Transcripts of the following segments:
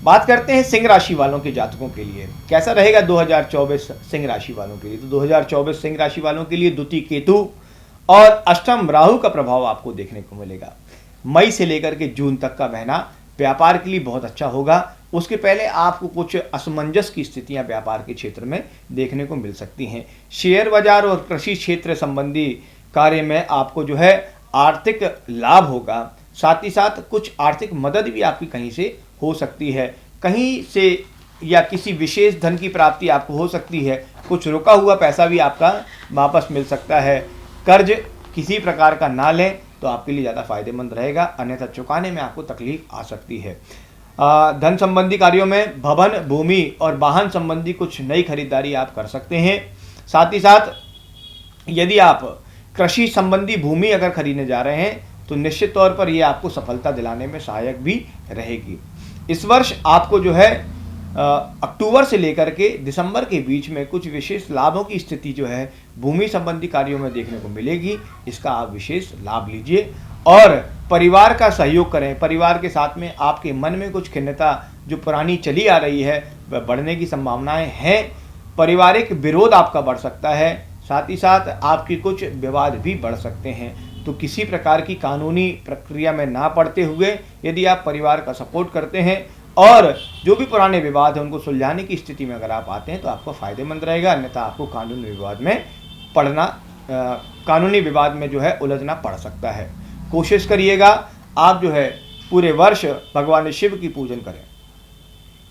बात करते हैं सिंह राशि वालों के जातकों के लिए कैसा रहेगा 2024 सिंह राशि वालों के लिए। तो 2024 सिंह राशि वालों के लिए द्वितीय केतु और अष्टम राहु का प्रभाव आपको देखने को मिलेगा। मई से लेकर के जून तक का महीना व्यापार के लिए बहुत अच्छा होगा। उसके पहले आपको कुछ असमंजस की स्थितियां व्यापार के क्षेत्र में देखने को मिल सकती हैं। शेयर बाजार और कृषि क्षेत्र संबंधी कार्य में आपको जो है आर्थिक लाभ होगा। साथ ही साथ कुछ आर्थिक मदद भी आपकी कहीं से हो सकती है, कहीं से या किसी विशेष धन की प्राप्ति आपको हो सकती है। कुछ रुका हुआ पैसा भी आपका वापस मिल सकता है। कर्ज किसी प्रकार का ना लें तो आपके लिए ज़्यादा फायदेमंद रहेगा, अन्यथा चुकाने में आपको तकलीफ आ सकती है। धन संबंधी कार्यों में भवन, भूमि और वाहन संबंधी कुछ नई खरीदारी आप कर सकते हैं। साथ ही साथ यदि आप कृषि संबंधी भूमि अगर खरीदने जा रहे हैं तो निश्चित तौर पर ये आपको सफलता दिलाने में सहायक भी रहेगी। इस वर्ष आपको जो है अक्टूबर से लेकर के दिसंबर के बीच में कुछ विशेष लाभों की स्थिति जो है भूमि संबंधी कार्यों में देखने को मिलेगी। इसका आप विशेष लाभ लीजिए और परिवार का सहयोग करें। परिवार के साथ में आपके मन में कुछ खिन्नता जो पुरानी चली आ रही है वह बढ़ने की संभावनाएं हैं। पारिवारिक विरोध आपका बढ़ सकता है, साथ ही साथ आपकी कुछ विवाद भी बढ़ सकते हैं। तो किसी प्रकार की कानूनी प्रक्रिया में ना पड़ते हुए यदि आप परिवार का सपोर्ट करते हैं और जो भी पुराने विवाद हैं उनको सुलझाने की स्थिति में अगर आप आते हैं तो आपको फायदेमंद रहेगा, अन्यथा आपको कानूनी विवाद में जो है उलझना पड़ सकता है। कोशिश करिएगा आप जो है पूरे वर्ष भगवान शिव की पूजन करें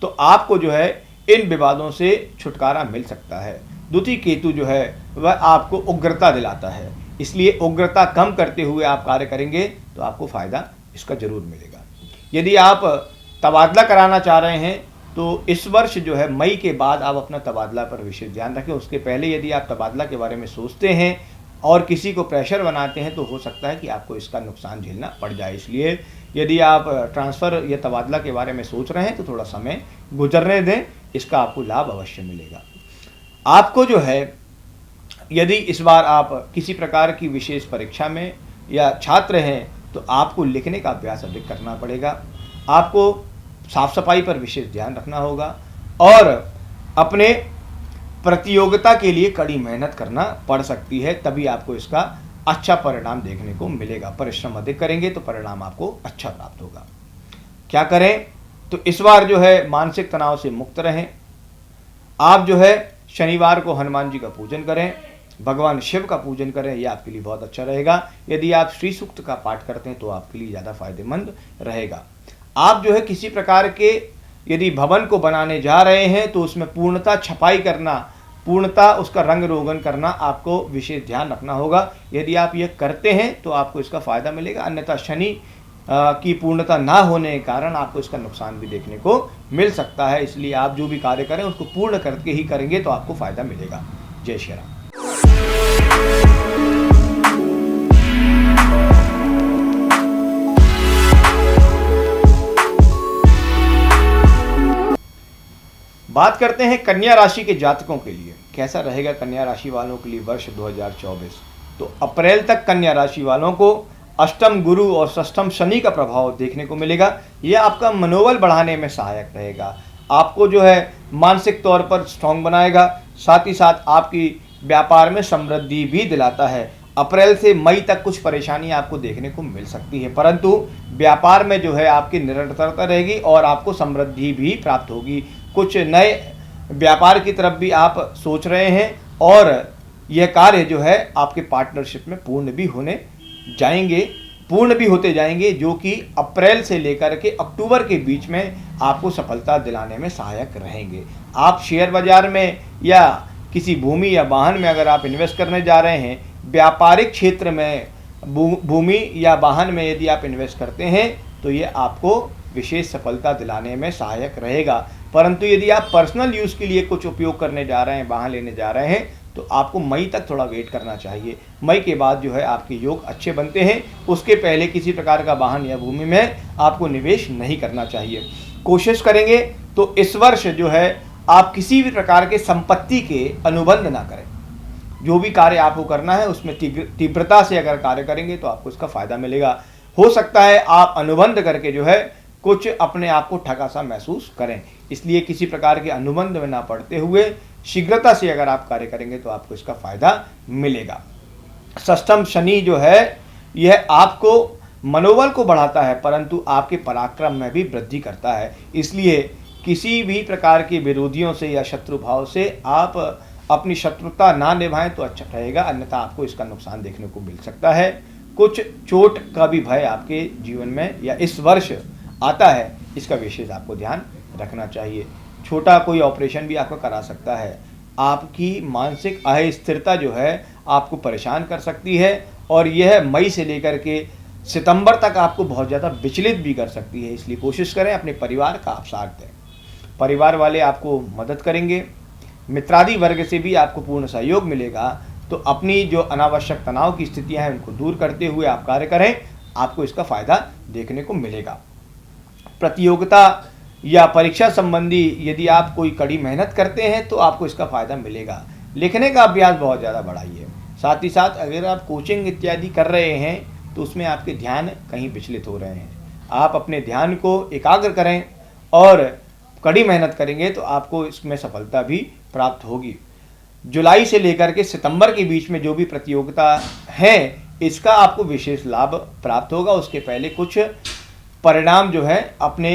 तो आपको जो है इन विवादों से छुटकारा मिल सकता है। द्वितीय केतु जो है वह आपको उग्रता दिलाता है, इसलिए उग्रता कम करते हुए आप कार्य करेंगे तो आपको फायदा इसका जरूर मिलेगा। यदि आप तबादला कराना चाह रहे हैं तो इस वर्ष जो है मई के बाद आप अपना तबादला पर विशेष ध्यान रखें। उसके पहले यदि आप तबादला के बारे में सोचते हैं और किसी को प्रेशर बनाते हैं तो हो सकता है कि आपको इसका नुकसान झेलना पड़ जाए। इसलिए यदि आप ट्रांसफ़र या तबादला के बारे में सोच रहे हैं तो थोड़ा समय गुजरने दें, इसका आपको लाभ अवश्य मिलेगा। आपको जो है यदि इस बार आप किसी प्रकार की विशेष परीक्षा में या छात्र हैं तो आपको लिखने का अभ्यास अधिक करना पड़ेगा। आपको साफ सफाई पर विशेष ध्यान रखना होगा और अपने प्रतियोगिता के लिए कड़ी मेहनत करना पड़ सकती है, तभी आपको इसका अच्छा परिणाम देखने को मिलेगा। परिश्रम अधिक करेंगे तो परिणाम आपको अच्छा प्राप्त होगा। क्या करें तो इस बार जो है मानसिक तनाव से मुक्त रहें। आप जो है शनिवार को हनुमान जी का पूजन करें, भगवान शिव का पूजन करें, यह आपके लिए बहुत अच्छा रहेगा। यदि आप श्री सूक्त का पाठ करते हैं तो आपके लिए ज़्यादा फायदेमंद रहेगा। आप जो है किसी प्रकार के यदि भवन को बनाने जा रहे हैं तो उसमें पूर्णतः छपाई करना, पूर्णतः उसका रंग रोगन करना आपको विशेष ध्यान रखना होगा। यदि आप ये करते हैं तो आपको इसका फायदा मिलेगा, अन्यथा शनि की पूर्णता ना होने के कारण आपको इसका नुकसान भी देखने को मिल सकता है। इसलिए आप जो भी कार्य करें उसको पूर्ण करके ही करेंगे तो आपको फायदा मिलेगा। जय श्री राम। बात करते हैं कन्या राशि के जातकों के लिए कैसा रहेगा कन्या राशि वालों के लिए वर्ष 2024। तो अप्रैल तक कन्या राशि वालों को अष्टम गुरु और षष्ठम शनि का प्रभाव देखने को मिलेगा। यह आपका मनोबल बढ़ाने में सहायक रहेगा, आपको जो है मानसिक तौर पर स्ट्रांग बनाएगा, साथ ही साथ आपकी व्यापार में समृद्धि भी दिलाता है। अप्रैल से मई तक कुछ परेशानी आपको देखने को मिल सकती है, परंतु व्यापार में जो है आपकी निरंतरता रहेगी और आपको समृद्धि भी प्राप्त होगी। कुछ नए व्यापार की तरफ भी आप सोच रहे हैं और यह कार्य जो है आपके पार्टनरशिप में पूर्ण भी होते जाएंगे, जो कि अप्रैल से लेकर के अक्टूबर के बीच में आपको सफलता दिलाने में सहायक रहेंगे। आप शेयर बाजार में या किसी भूमि या वाहन में अगर आप इन्वेस्ट करने जा रहे हैं, व्यापारिक क्षेत्र में भूमि या वाहन में यदि आप इन्वेस्ट करते हैं तो ये आपको विशेष सफलता दिलाने में सहायक रहेगा। परंतु यदि आप पर्सनल यूज़ के लिए कुछ उपयोग करने जा रहे हैं, वाहन लेने जा रहे हैं, तो आपको मई तक थोड़ा वेट करना चाहिए। मई के बाद जो है आपके योग अच्छे बनते हैं, उसके पहले किसी प्रकार का वाहन या भूमि में आपको निवेश नहीं करना चाहिए। कोशिश करेंगे तो इस वर्ष जो है आप किसी भी प्रकार के संपत्ति के अनुबंध ना करें। जो भी कार्य आपको करना है उसमें तीव्रता से अगर कार्य करेंगे तो आपको इसका फायदा मिलेगा। हो सकता है आप अनुबंध करके जो है कुछ अपने आप को ठगा सा महसूस करें। इसलिए किसी प्रकार के अनुबंध में ना पड़ते हुए शीघ्रता से अगर आप कार्य करेंगे तो आपको इसका फायदा मिलेगा। षष्ठम शनि जो है यह आपको मनोबल को बढ़ाता है परंतु आपके पराक्रम में भी वृद्धि करता है। इसलिए किसी भी प्रकार के विरोधियों से या शत्रु भाव से आप अपनी शत्रुता ना निभाएं तो अच्छा रहेगा, अन्यथा आपको इसका नुकसान देखने को मिल सकता है। कुछ चोट का भी भय आपके जीवन में या इस वर्ष आता है, इसका विशेष आपको ध्यान रखना चाहिए। छोटा कोई ऑपरेशन भी आपको करा सकता है। आपकी मानसिक अस्थिरता जो है आपको परेशान कर सकती है और यह मई से लेकर के सितंबर तक आपको बहुत ज़्यादा विचलित भी कर सकती है। इसलिए कोशिश करें अपने परिवार का आप साथ दें। परिवार वाले आपको मदद करेंगे, मित्रादि वर्ग से भी आपको पूर्ण सहयोग मिलेगा। तो अपनी जो अनावश्यक तनाव की स्थितियां हैं उनको दूर करते हुए आप कार्य करें, आपको इसका फायदा देखने को मिलेगा। प्रतियोगिता या परीक्षा संबंधी यदि आप कोई कड़ी मेहनत करते हैं तो आपको इसका फायदा मिलेगा। लिखने का अभ्यास बहुत ज़्यादा बढ़ाइए। साथ ही साथ अगर आप कोचिंग इत्यादि कर रहे हैं तो उसमें आपके ध्यान कहीं विचलित हो रहे हैं। आप अपने ध्यान को एकाग्र करें और कड़ी मेहनत करेंगे तो आपको इसमें सफलता भी प्राप्त होगी। जुलाई से लेकर के सितंबर के बीच में जो भी प्रतियोगिता है इसका आपको विशेष लाभ प्राप्त होगा। उसके पहले कुछ परिणाम जो है अपने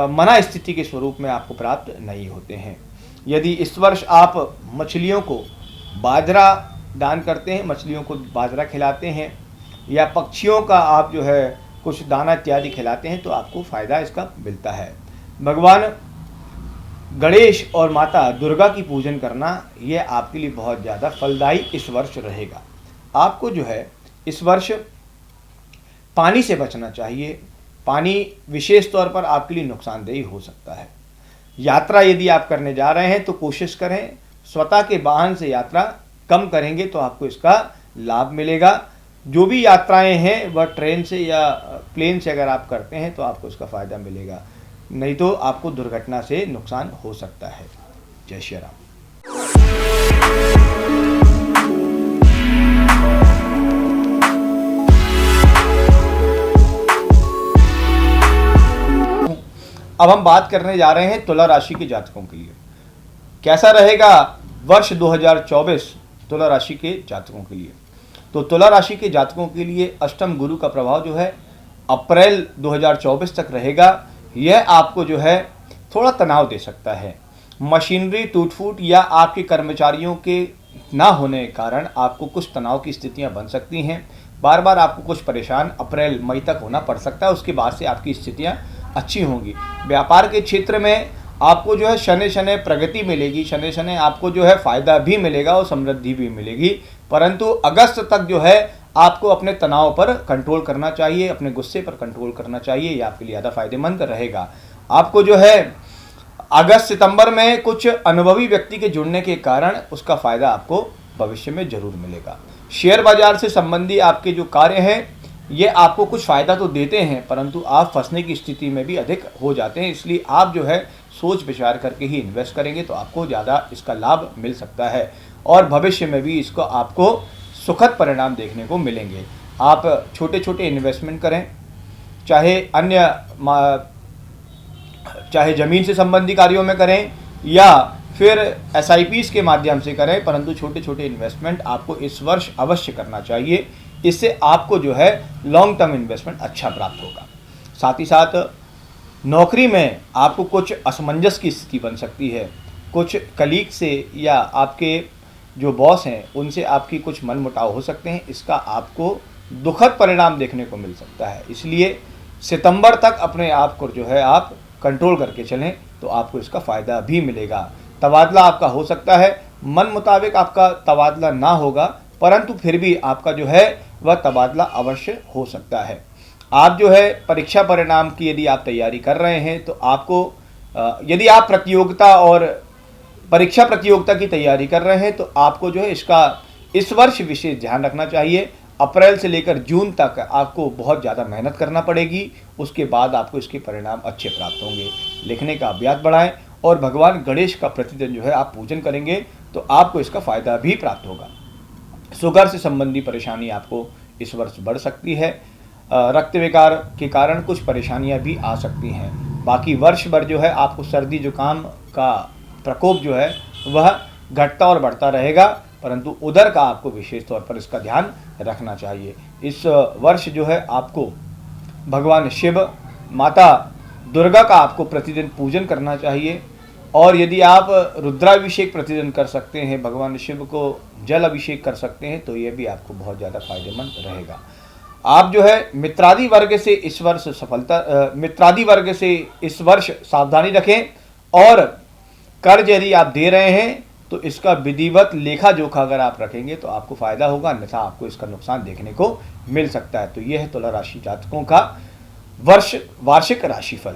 मना स्थिति के स्वरूप में आपको प्राप्त नहीं होते हैं। यदि इस वर्ष आप मछलियों को बाजरा दान करते हैं, मछलियों को बाजरा खिलाते हैं या पक्षियों का आप जो है कुछ दाना इत्यादि खिलाते हैं तो आपको फ़ायदा इसका मिलता है। भगवान गणेश और माता दुर्गा की पूजन करना यह आपके लिए बहुत ज़्यादा फलदायी इस वर्ष रहेगा। आपको जो है इस वर्ष पानी से बचना चाहिए। पानी विशेष तौर पर आपके लिए नुकसानदेही हो सकता है। यात्रा यदि आप करने जा रहे हैं तो कोशिश करें स्वतः के वाहन से यात्रा कम करेंगे तो आपको इसका लाभ मिलेगा। जो भी यात्राएं हैं वह ट्रेन से या प्लेन से अगर आप करते हैं तो आपको इसका फ़ायदा मिलेगा, नहीं तो आपको दुर्घटना से नुकसान हो सकता है। जय श्री राम। अब हम बात करने जा रहे हैं तुला राशि के जातकों के लिए कैसा रहेगा वर्ष 2024 तुला राशि के जातकों के लिए। तो तुला राशि के जातकों के लिए अष्टम गुरु का प्रभाव जो है अप्रैल 2024 तक रहेगा। यह आपको जो है थोड़ा तनाव दे सकता है। मशीनरी टूट फूट या आपके कर्मचारियों के ना होने के कारण आपको कुछ तनाव की स्थितियां बन सकती हैं। बार बार आपको कुछ परेशान अप्रैल मई तक होना पड़ सकता है, उसके बाद से आपकी स्थितियां अच्छी होंगी। व्यापार के क्षेत्र में आपको जो है शनि शनि प्रगति मिलेगी, शनि शनि आपको जो है फ़ायदा भी मिलेगा और समृद्धि भी मिलेगी। परंतु अगस्त तक जो है आपको अपने तनाव पर कंट्रोल करना चाहिए, अपने गुस्से पर कंट्रोल करना चाहिए, ये आपके लिए ज़्यादा फायदेमंद रहेगा। आपको जो है अगस्त सितंबर में कुछ अनुभवी व्यक्ति के जुड़ने के कारण उसका फ़ायदा आपको भविष्य में जरूर मिलेगा। शेयर बाजार से संबंधी आपके जो कार्य हैं ये आपको कुछ फ़ायदा तो देते हैं परंतु आप फंसने की स्थिति में भी अधिक हो जाते हैं। इसलिए आप जो है सोच विचार करके ही इन्वेस्ट करेंगे तो आपको ज़्यादा इसका लाभ मिल सकता है और भविष्य में भी इसको आपको सुखद परिणाम देखने को मिलेंगे। आप छोटे छोटे इन्वेस्टमेंट करें, चाहे ज़मीन से संबंधी कार्यों में करें या फिर SIPs के माध्यम से करें, परंतु छोटे छोटे इन्वेस्टमेंट आपको इस वर्ष अवश्य करना चाहिए। इससे आपको जो है लॉन्ग टर्म इन्वेस्टमेंट अच्छा प्राप्त होगा। साथ ही साथ नौकरी में आपको कुछ असमंजस की स्थिति बन सकती है। कुछ कलीग से या आपके जो बॉस हैं उनसे आपकी कुछ मनमुटाव हो सकते हैं, इसका आपको दुखद परिणाम देखने को मिल सकता है। इसलिए सितंबर तक अपने आप को जो है आप कंट्रोल करके चलें तो आपको इसका फ़ायदा भी मिलेगा। तबादला आपका हो सकता है, मन मुताबिक आपका तबादला ना होगा परंतु फिर भी आपका जो है वह तबादला अवश्य हो सकता है। आप जो है परीक्षा परिणाम की यदि आप तैयारी कर रहे हैं तो आपको यदि आप प्रतियोगिता और परीक्षा प्रतियोगिता की तैयारी कर रहे हैं तो आपको जो है इसका इस वर्ष विशेष ध्यान रखना चाहिए। अप्रैल से लेकर जून तक आपको बहुत ज़्यादा मेहनत करना पड़ेगी, उसके बाद आपको इसके परिणाम अच्छे प्राप्त होंगे। लिखने का अभ्यास बढ़ाएं और भगवान गणेश का प्रतिदिन जो है आप पूजन करेंगे तो आपको इसका फ़ायदा भी प्राप्त होगा। शुगर से संबंधी परेशानी आपको इस वर्ष बढ़ सकती है। रक्त विकार के कारण कुछ परेशानियां भी आ सकती हैं। बाकी वर्ष भर जो है आपको सर्दी जुकाम का प्रकोप जो है वह घटता और बढ़ता रहेगा, परंतु उदर का आपको विशेष तौर पर इसका ध्यान रखना चाहिए। इस वर्ष जो है आपको भगवान शिव, माता दुर्गा का आपको प्रतिदिन पूजन करना चाहिए, और यदि आप रुद्राभिषेक प्रतिदिन कर सकते हैं, भगवान शिव को जल अभिषेक कर सकते हैं, तो यह भी आपको बहुत ज़्यादा फायदेमंद रहेगा। आप जो है मित्रादि वर्ग से इस वर्ष सावधानी रखें, और कर्ज यदि आप दे रहे हैं तो इसका विधिवत लेखा जोखा अगर आप रखेंगे तो आपको फायदा होगा, अन्यथा आपको इसका नुकसान देखने को मिल सकता है। तो यह है तुला राशि जातकों का वार्षिक राशिफल।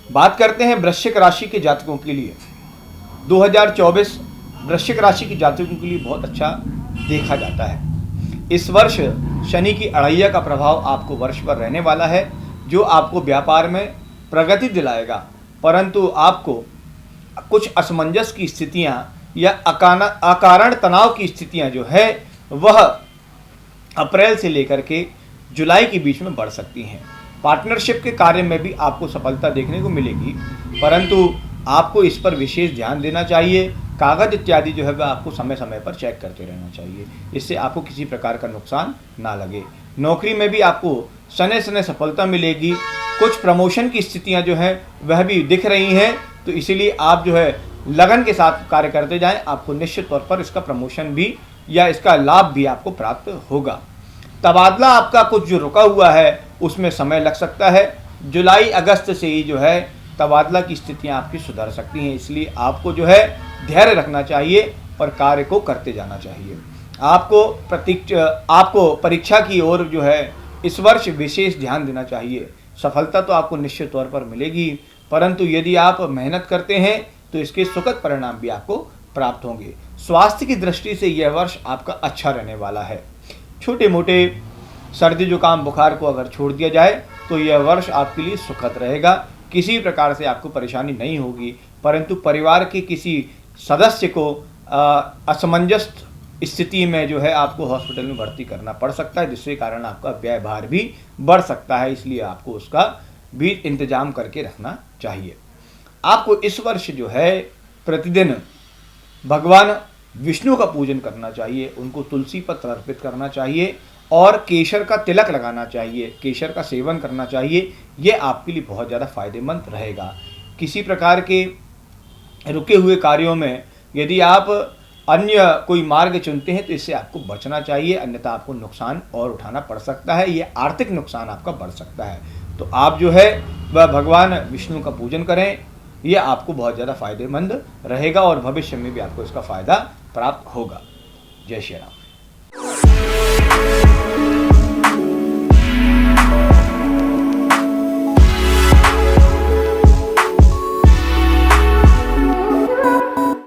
बात करते हैं वृश्चिक राशि के जातकों के लिए। 2024 वृश्चिक राशि के जातकों के लिए बहुत अच्छा देखा जाता है। इस वर्ष शनि की अड़ैया का प्रभाव आपको वर्ष पर रहने वाला है, जो आपको व्यापार में प्रगति दिलाएगा, परंतु आपको कुछ असमंजस की स्थितियां या अकारण तनाव की स्थितियां जो है वह अप्रैल से लेकर के जुलाई के बीच में बढ़ सकती हैं। पार्टनरशिप के कार्य में भी आपको सफलता देखने को मिलेगी, परंतु आपको इस पर विशेष ध्यान देना चाहिए। कागज इत्यादि जो है वह आपको समय समय पर चेक करते रहना चाहिए, इससे आपको किसी प्रकार का नुकसान ना लगे। नौकरी में भी आपको सने सने सफलता मिलेगी। कुछ प्रमोशन की स्थितियां जो हैं वह भी दिख रही हैं, तो इसीलिए आप जो है लगन के साथ कार्य करते जाएं, आपको निश्चित तौर पर इसका प्रमोशन भी या इसका लाभ भी आपको प्राप्त होगा। तबादला आपका कुछ जो रुका हुआ है उसमें समय लग सकता है। जुलाई अगस्त से ही जो है तबादला की स्थितियां आपकी सुधर सकती हैं, इसलिए आपको जो है धैर्य रखना चाहिए और कार्य को करते जाना चाहिए। आपको परीक्षा की ओर जो है इस वर्ष विशेष ध्यान देना चाहिए। सफलता तो आपको निश्चित तौर पर मिलेगी, परंतु यदि आप मेहनत करते हैं तो इसके सुखद परिणाम भी आपको प्राप्त होंगे। स्वास्थ्य की दृष्टि से यह वर्ष आपका अच्छा रहने वाला है। छोटे मोटे सर्दी जुकाम बुखार को अगर छोड़ दिया जाए तो यह वर्ष आपके लिए सुखद रहेगा। किसी प्रकार से आपको परेशानी नहीं होगी, परंतु परिवार के किसी सदस्य को असमंजस स्थिति में जो है आपको हॉस्पिटल में भर्ती करना पड़ सकता है, जिसके कारण आपका व्यय भार भी बढ़ सकता है, इसलिए आपको उसका भी इंतजाम करके रखना चाहिए। आपको इस वर्ष जो है प्रतिदिन भगवान विष्णु का पूजन करना चाहिए, उनको तुलसी पत्र अर्पित करना चाहिए और केसर का तिलक लगाना चाहिए, केसर का सेवन करना चाहिए। ये आपके लिए बहुत ज़्यादा फायदेमंद रहेगा। किसी प्रकार के रुके हुए कार्यों में यदि आप अन्य कोई मार्ग चुनते हैं तो इससे आपको बचना चाहिए, अन्यथा आपको नुकसान और उठाना पड़ सकता है, ये आर्थिक नुकसान आपका बढ़ सकता है। तो आप जो है वह भगवान विष्णु का पूजन करें, यह आपको बहुत ज़्यादा फायदेमंद रहेगा और भविष्य में भी आपको इसका फायदा प्राप्त होगा। जय श्री राम।